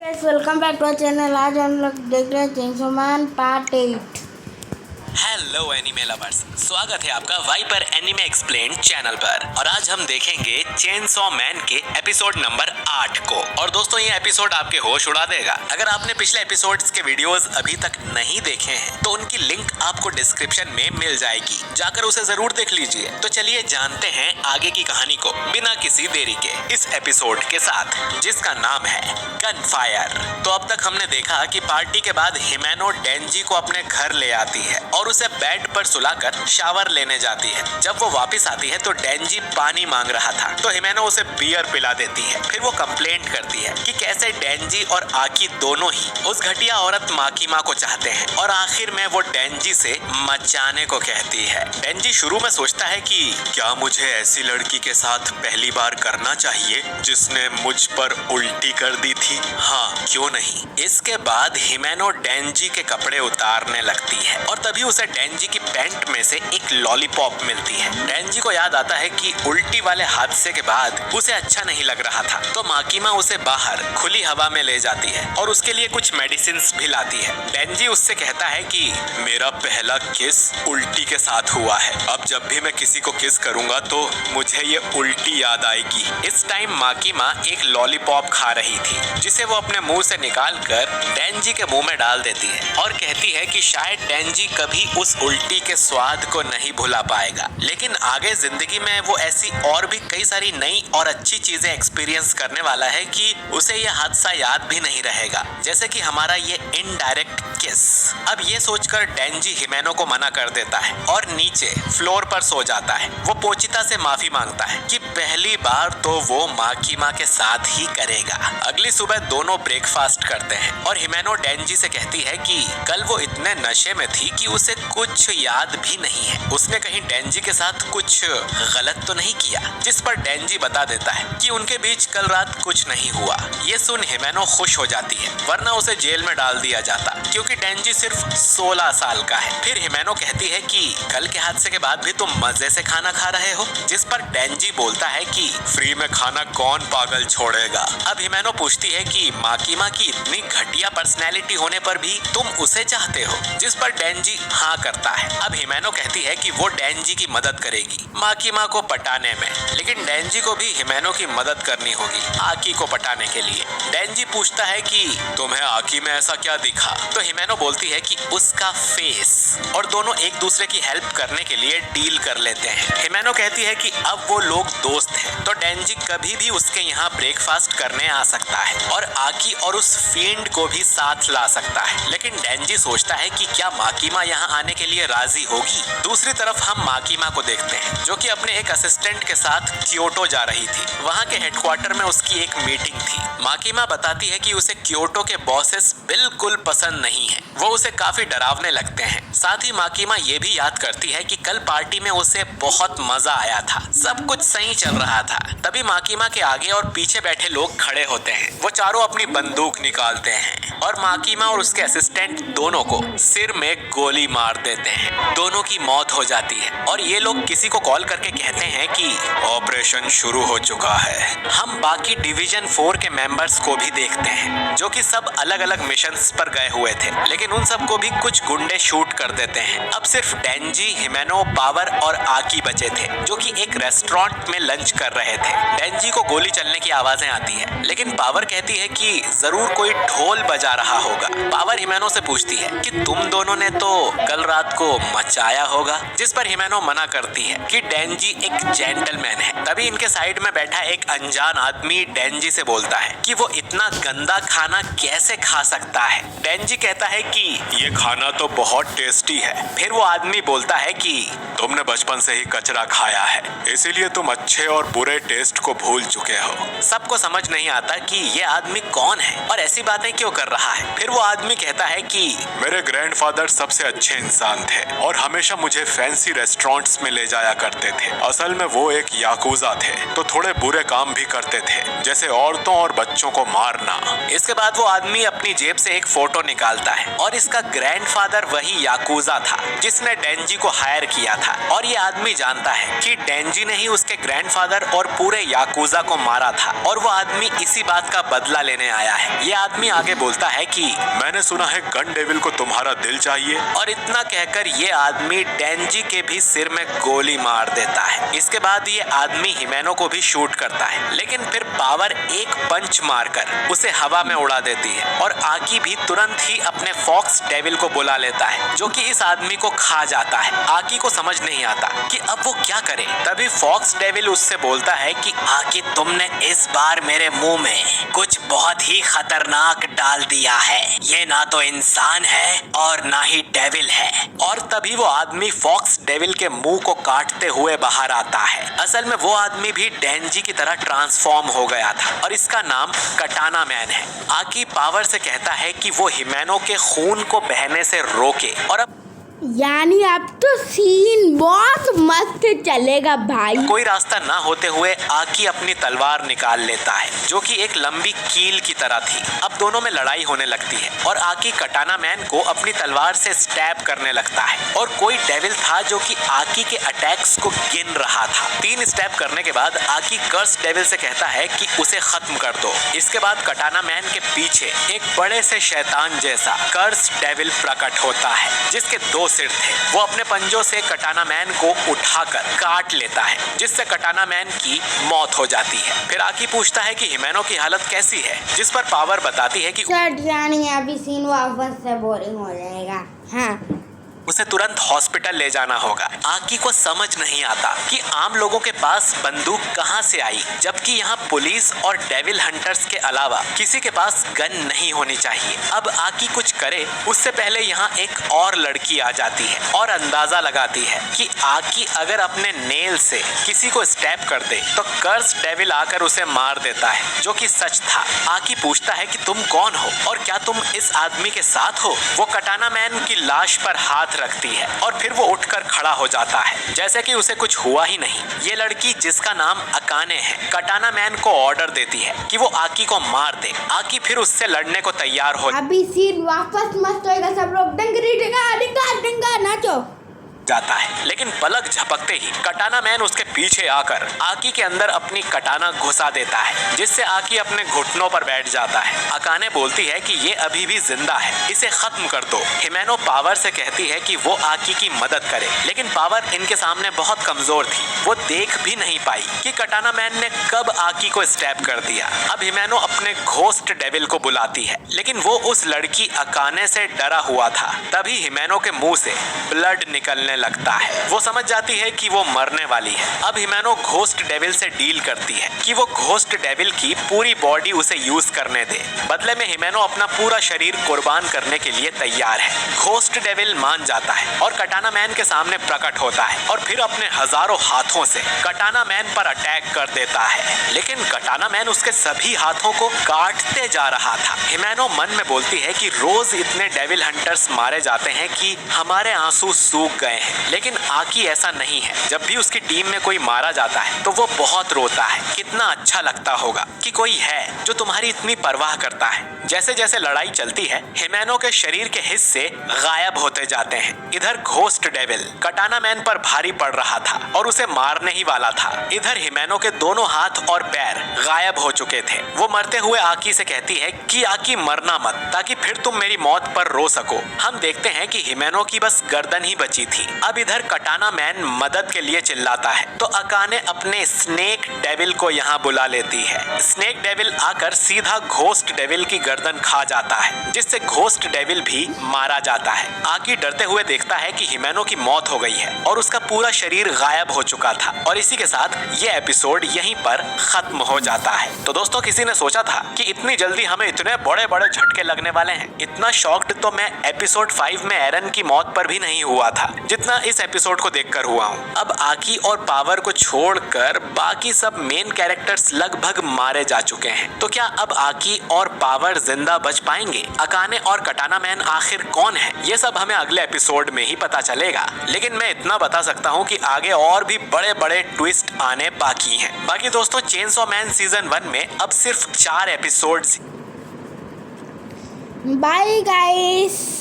Welcome back to our channel. आज हम लोग देख रहे हैं Chainsaw Man part 8। Hello anime lovers, स्वागत है आपका वाइपर एनिमे एक्सप्लेन चैनल पर। और आज हम देखेंगे चेनसॉ मैन के एपिसोड नंबर 8 को। और दोस्तों, ये एपिसोड आपके होश उड़ा देगा। अगर आपने पिछले एपिसोड्स के वीडियोस अभी तक नहीं देखे हैं तो उनकी लिंक आपको डिस्क्रिप्शन में मिल जाएगी, जाकर उसे जरूर देख लीजिए। तो चलिए जानते हैं आगे की कहानी को बिना किसी देरी के इस एपिसोड के साथ, जिसका नाम है गन फायर। तो अब तक हमने देखा कि पार्टी के बाद हिमेनो डेंजी को अपने घर ले आती है और उसे बेड पर सुलाकर शावर लेने जाती है। जब वो वापस आती है तो डेंजी पानी मांग रहा था, तो हिमेनो उसे बियर पिला देती है। फिर वो कंप्लेंट करती है कि कैसे डेंजी और आकी दोनों ही उस घटिया औरत माकीमा को चाहते हैं, और आखिर में वो डेंजी से मचाने को कहती है। डेंजी शुरू में सोचता है कि क्या मुझे ऐसी लड़की के साथ पहली बार करना चाहिए जिसने मुझ पर उल्टी कर दी थी? हाँ, क्यों नहीं। इसके बाद हिमेनो डेंजी के कपड़े उतारने लगती है और तभी उसे डेंजी की पैंट में से एक लॉलीपॉप मिलती है। डेंजी को याद आता है कि उल्टी वाले हादसे के बाद उसे अच्छा नहीं लग रहा था, तो माकीमा उसे बाहर खुली हवा में ले जाती है और उसके लिए कुछ मेडिसिन्स भी लाती है। डेंजी उससे कहता है कि मेरा पहला किस उल्टी के साथ हुआ है, अब जब भी मैं किसी को किस करूंगा तो मुझे ये उल्टी याद आएगी। इस टाइम माकीमा एक लॉलीपॉप खा रही थी, जिसे वो अपने मुंह से निकाल कर डेंजी के मुंह में डाल देती है और कहती है कि शायद डेंजी कभी उस उल्टी के स्वाद को नहीं भुला पाएगा, लेकिन आगे जिंदगी में वो ऐसी और भी कई सारी नई और अच्छी चीजें एक्सपीरियंस करने वाला है कि उसे ये हादसा याद भी नहीं रहेगा, जैसे कि हमारा ये इनडायरेक्ट किस। अब ये सोचकर डेंजी हिमेनो को मना कर देता है और नीचे फ्लोर पर सो जाता है। वो पोचिता से माफी मांगता है कि पहली बार तो वो माकीमा के साथ ही करेगा। अगली सुबह दोनों ब्रेकफास्ट करते हैं और हिमेनो डेंजी से कहती है कि कल वो इतने नशे में थी कि उसे कुछ याद भी नहीं है, उसने कहीं डेंजी के साथ कुछ गलत तो नहीं किया। जिस पर डेंजी बता देता है कि उनके बीच कल रात कुछ नहीं हुआ। ये सुन हिमेनो खुश हो जाती है, वरना उसे जेल में डाल दिया जाता, क्योंकि डेंजी सिर्फ 16 साल का है। फिर हिमेनो कहती है कि कल के हादसे के बाद भी तुम मजे से खाना खा रहे हो, जिस पर डेंजी बोलता है कि फ्री में खाना कौन पागल छोड़ेगा। अब हिमेनो पूछती है कि माकीमा की इतनी घटिया पर्सनैलिटी होने पर भी तुम उसे चाहते हो, जिस पर डेंजी हाँ करता है। अब हिमेनो कहती है कि वो डेंजी की मदद करेगी माकीमा को पटाने में, लेकिन डेंजी को भी हिमेनो की मदद करनी होगी आकी को पटाने के लिए। डेंजी पूछता है कि तुम्हें आकी में ऐसा क्या दिखा, तो हिमेनो बोलती है कि उसका फेस, और दोनों एक दूसरे की हेल्प करने के लिए डील कर लेते हैं। हिमेनो कहती है कि अब वो लोग दोस्त हैं, तो डेंजी कभी भी उसके यहाँ ब्रेकफास्ट करने आ सकता है और आकी और उस फील्ड को भी साथ ला सकता है। लेकिन डेंजी सोचता है कि क्या माकीमा यहाँ आने के लिए राजी होगी। दूसरी तरफ हम माकीमा को देखते हैं, जो कि अपने एक असिस्टेंट के साथ क्योटो जा रही थी। वहाँ के हेडक्वार्टर में उसकी एक मीटिंग थी। माकीमा बताती है कि उसे क्योटो के बॉसेस बिल्कुल पसंद नहीं है, वो उसे काफी डरावने लगते हैं। साथ ही माकीमा ये भी याद करती है कि कल पार्टी में उसे बहुत मजा आया था, सब कुछ सही चल रहा था। तभी माकीमा के आगे और पीछे बैठे लोग खड़े होते हैं। वो चारों अपनी बंदूक निकालते हैं और माकीमा और उसके असिस्टेंट दोनों को सिर में गोली मार देते हैं। दोनों की मौत हो जाती है और ये लोग किसी को कॉल करके कहते हैं कि ऑपरेशन शुरू हो चुका है। हम बाकी डिवीजन 4 के मेंबर्स को भी देखते हैं, जो कि सब अलग अलग मिशंस पर गए हुए थे, लेकिन उन सबको भी कुछ गुंडे शूट कर देते हैं। अब सिर्फ डेंजी, हिमेनो, पावर और आकी बचे थे, जो कि एक रेस्टोरेंट में लंच कर रहे थे। डेंजी को गोली चलने की आवाजें आती है, लेकिन पावर कहती है कि जरूर कोई ढोल बजा रहा होगा। पावर हिमेनो से पूछती है कि तुम दोनों ने तो कल रात को मचाया होगा, जिस पर हिमेनो मना करती है कि डेंजी एक जेंटलमैन है। तभी इनके साइड में बैठा एक अनजान आदमी डेंजी से बोलता है कि वो इतना गंदा खाना कैसे खा सकता है। डेंजी कहता है कि ये खाना तो बहुत टेस्टी है। फिर वो आदमी बोलता है कि तुमने बचपन से ही कचरा खाया है, इसीलिए तुम अच्छे और बुरे टेस्ट को भूल चुके हो। सबको समझ नहीं आता कि ये आदमी कौन है और ऐसी बातें क्यों कर रहा है। फिर वो आदमी कहता है कि मेरे ग्रैंडफादर सबसे अच्छे इंसान थे और हमेशा मुझे फैंसी रेस्टोरेंट्स में ले जाया करते थे। असल में वो एक याकूजा थे, तो थोड़े बुरे काम भी करते थे, जैसे औरतों और बच्चों को मारना। इसके बाद वो आदमी अपनी जेब से एक फोटो निकालता है और इसका ग्रैंडफादर वही याकूजा था जिसने डेंजी को हायर किया था। और ये आदमी जानता है कि डेंजी ने ही उसके ग्रैंडफादर और पूरे याकूजा को मारा था और वो आदमी इसी बात का बदला लेने आया है। ये आदमी आगे बोलता है कि मैंने सुना है गन डेविल को तुम्हारा दिल चाहिए, और इतना कहकर ये आदमी डेंजी के भी सिर में गोली मार देता है। इसके बाद ये आदमी हिमेनो को भी शूट करता है, लेकिन फिर पावर एक पंच मारकर उसे हवा में उड़ा देती है और आकी भी तुरंत ही अपने फॉक्स डेविल को बुला लेता है, जो कि इस आदमी को खा जाता है। आकी को समझ नहीं आता कि अब वो क्या करे। तभी फॉक्स डेविल उससे बोलता है कि आकी, तुमने इस बार मेरे मुंह में कुछ बहुत ही खतरनाक डाल दिया है। ये ना तो इंसान है और ना ही डेविल है। और तभी वो आदमी फॉक्स डेविल के मुंह को काटते हुए बाहर आता है। असल में वो आदमी भी डेंजी की तरह ट्रांसफॉर्म हो गया था और इसका नाम कटाना मैन है। आकी पावर से कहता है कि वो हिमेनो के खून को बहने से रोके। और अब यानी अब तो सीन बहुत मस्त चलेगा भाई। कोई रास्ता ना होते हुए आकी अपनी तलवार निकाल लेता है, जो कि एक लंबी कील की तरह थी। अब दोनों में लड़ाई होने लगती है और आकी कटाना मैन को अपनी तलवार से स्टैब करने लगता है। और कोई डेविल था जो कि आकी के अटैक्स को गिन रहा था। 3 स्टैब करने के बाद आकी कर्स डेविल से कहता है कि उसे खत्म कर दो। इसके बाद कटाना मैन के पीछे एक बड़े से शैतान जैसा कर्स डेविल प्रकट होता है, जिसके 2 सिर थे। वो अपने पंजों से कटाना मैन को उठाकर काट लेता है, जिससे कटाना मैन की मौत हो जाती है। फिर आकी पूछता है कि हिमेनो की हालत कैसी है, जिस पर पावर बताती है कि सर यानी अभी सीन वापस से बोरिंग हो जाएगा। हाँ, उसे तुरंत हॉस्पिटल ले जाना होगा। आकी को समझ नहीं आता कि आम लोगों के पास बंदूक कहां से आई, जबकि यहाँ पुलिस और डेविल हंटर्स के अलावा किसी के पास गन नहीं होनी चाहिए। अब आकी कुछ करे उससे पहले यहाँ एक और लड़की आ जाती है और अंदाजा लगाती है कि आकी अगर अपने नेल से किसी को स्टैब कर दे तो कर्स डेविल आकर उसे मार देता है, जो कि सच था। आकी पूछता है कि तुम कौन हो और क्या तुम इस आदमी के साथ हो। वो कटाना मैन की लाश पर हाथ रखती है और फिर वो उठकर खड़ा हो जाता है, जैसे कि उसे कुछ हुआ ही नहीं। ये लड़की, जिसका नाम अकाने है, कटाना मैन को ऑर्डर देती है कि वो आकी को मार दे। आकी फिर उससे लड़ने को तैयार हो अभी सीन वापस मस्त होएगा। सब लोग डंगरी डिंगा डिंगा डिंगा नाचो जाता है, लेकिन पलक झपकते ही कटाना मैन उसके पीछे आकर आकी के अंदर अपनी कटाना घुसा देता है, जिससे आकी अपने घुटनों पर बैठ जाता है। अकाने बोलती है कि ये अभी भी जिंदा है, इसे खत्म कर दो। हिमेनो पावर से कहती है कि वो आकी की मदद करे, लेकिन पावर इनके सामने बहुत कमजोर थी। वो देख भी नहीं पाई कि कटाना मैन ने कब आकी को स्टैब कर दिया। अब हिमेनो अपने घोस्ट डेविल को बुलाती है, लेकिन वो उस लड़की अकाने से डरा हुआ था। तभी हिमेनो के मुंह से ब्लड निकलने लगता है। वो समझ जाती है कि वो मरने वाली है। अब हिमेनो घोस्ट डेविल से डील करती है कि वो घोस्ट डेविल की पूरी बॉडी उसे यूज करने दे। बदले में हिमेनो अपना पूरा शरीर कुर्बान करने के लिए तैयार है। घोस्ट डेविल मान जाता है और कटाना मैन के सामने प्रकट होता है और फिर अपने हजारों हाथों से कटाना मैन पर अटैक कर देता है, लेकिन कटाना मैन उसके सभी हाथों को काटते जा रहा था। हिमेनो मन में बोलती है कि रोज इतने डेविल हंटर्स मारे जाते हैं कि हमारे आंसू सूख गए हैं, लेकिन आकी ऐसा नहीं है। जब भी उसकी टीम में कोई मारा जाता है तो वो बहुत रोता है। कितना अच्छा लगता होगा कि कोई है जो तुम्हारी इतनी परवाह करता है। जैसे जैसे लड़ाई चलती है, हिमेनो के शरीर के हिस्से गायब होते जाते हैं। इधर घोस्ट डेविल कटाना मैन पर भारी पड़ रहा था और उसे मारने ही वाला था। इधर हिमेनो के दोनों हाथ और पैर गायब हो चुके थे। वो मरते हुए आकी से कहती है कि आकी मरना मत, ताकि फिर तुम मेरी मौत पर रो सको। हम देखते हैं कि हिमेनो की बस गर्दन ही बची थी। अब इधर कटाना मैन मदद के लिए चिल्लाता है तो अकाने अपने स्नेक डेविल को यहाँ बुला लेती है। स्नेक डेविल आकर सीधा घोस्ट डेविल की गर्दन खा जाता है, जिससे घोस्ट डेविल भी मारा जाता है। आकी डरते हुए देखता है कि हिमेनो की मौत हो गई है और उसका पूरा शरीर गायब हो चुका था। और इसी के साथ ये एपिसोड यहीं पर खत्म हो जाता है। तो दोस्तों, किसी ने सोचा था कि इतनी जल्दी हमें इतने बड़े बड़े झटके लगने वाले हैं? इतना शॉक्ड तो मैं एपिसोड 5 में एरन की मौत पर भी नहीं हुआ था, जितना इस एपिसोड को देखकर हुआ हूँ। अब आकी और पावर को छोड़कर बाकी सब मेन कैरेक्टर्स लगभग मारे जा चुके हैं। तो क्या अब आकी और पावर जिंदा बच पाएंगे? अकाने और कटाना मैन आखिर कौन है? ये सब हमें अगले एपिसोड में ही पता चलेगा। लेकिन मैं इतना बता सकता हूँ कि आगे और भी बड़े बड़े ट्विस्ट आने बाकी हैं। बाकी दोस्तों, चेनसॉ मैन सीजन 1 में अब सिर्फ 4 एपिसोड्स। Bye guys.